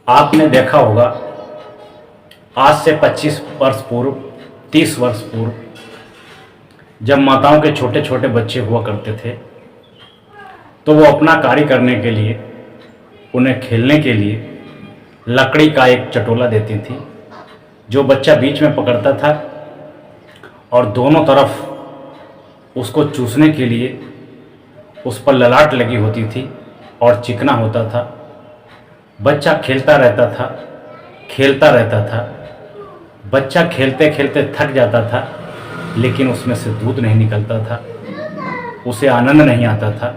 आपने देखा होगा आज से 25 वर्ष पूर्व, 30 वर्ष पूर्व जब माताओं के छोटे छोटे बच्चे हुआ करते थे तो वो अपना कार्य करने के लिए, उन्हें खेलने के लिए लकड़ी का एक चटोला देती थी जो बच्चा बीच में पकड़ता था और दोनों तरफ उसको चूसने के लिए उस पर ललाट लगी होती थी और चिकना होता था। बच्चा खेलता रहता था, खेलता रहता था। बच्चा खेलते खेलते थक जाता था लेकिन उसमें से दूध नहीं निकलता था, उसे आनंद नहीं आता था।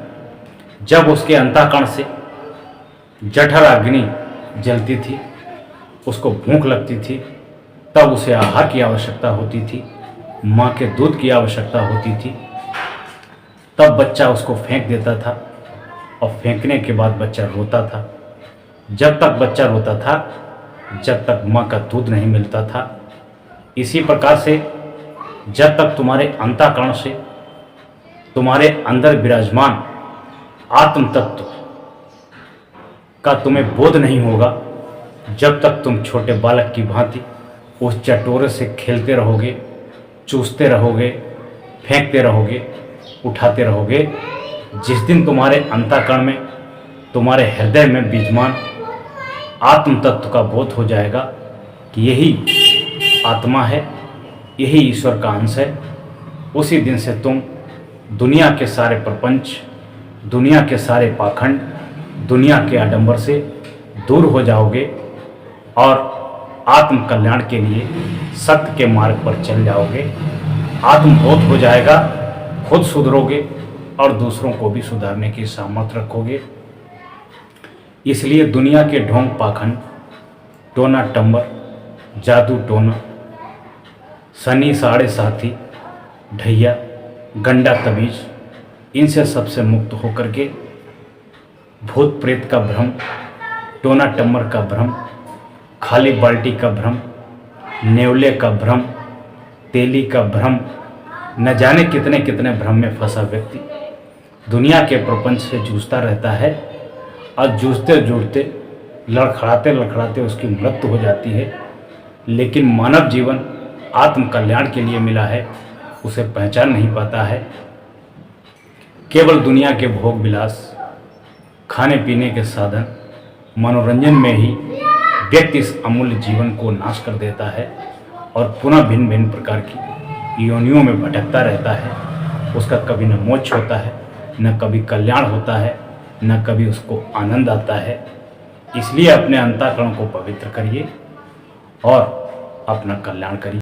जब उसके अंतःकरण से जठर अग्नि जलती थी, उसको भूख लगती थी, तब उसे आहार की आवश्यकता होती थी, माँ के दूध की आवश्यकता होती थी। तब बच्चा उसको फेंक देता था और फेंकने के बाद बच्चा रोता था। जब तक बच्चा रोता था जब तक माँ का दूध नहीं मिलता था। इसी प्रकार से जब तक तुम्हारे अंतःकरण से तुम्हारे अंदर विराजमान आत्म तत्व का तुम्हें बोध नहीं होगा, जब तक तुम छोटे बालक की भांति उस चटोरे से खेलते रहोगे, चूसते रहोगे, फेंकते रहोगे, उठाते रहोगे, जिस दिन तुम्हारे अंतःकरण में, तुम्हारे हृदय में विद्यमान आत्म तत्व का बोध हो जाएगा कि यही आत्मा है, यही ईश्वर का अंश है, उसी दिन से तुम दुनिया के सारे प्रपंच, दुनिया के सारे पाखंड, दुनिया के आडंबर से दूर हो जाओगे और आत्म कल्याण के लिए सत्य के मार्ग पर चल जाओगे। आत्मबोध हो जाएगा, खुद सुधरोगे और दूसरों को भी सुधारने की सामर्थ्य रखोगे। इसलिए दुनिया के ढोंग पाखंड, टोना टंबर, जादू टोना, सनी साढ़े साथी, ढैया, गंडा तबीज, इनसे सबसे मुक्त होकर के भूत प्रेत का भ्रम, टोना टंबर का भ्रम, खाली बाल्टी का भ्रम, नेवले का भ्रम, तेली का भ्रम, न जाने कितने कितने भ्रम में फंसा व्यक्ति दुनिया के प्रपंच से जूझता रहता है और जूझते जूझते लड़खड़ाते लड़खड़ाते उसकी मृत्यु हो जाती है। लेकिन मानव जीवन आत्म कल्याण के लिए मिला है, उसे पहचान नहीं पाता है। केवल दुनिया के भोग विलास, खाने पीने के साधन, मनोरंजन में ही व्यक्ति इस अमूल्य जीवन को नाश कर देता है और पुनः भिन्न भिन्न प्रकार की योनियों में भटकता रहता है। उसका कभी न मोक्ष होता है, न कभी कल्याण होता है, न कभी उसको आनंद आता है। इसलिए अपने अंतःकरण को पवित्र करिए और अपना कल्याण करिए।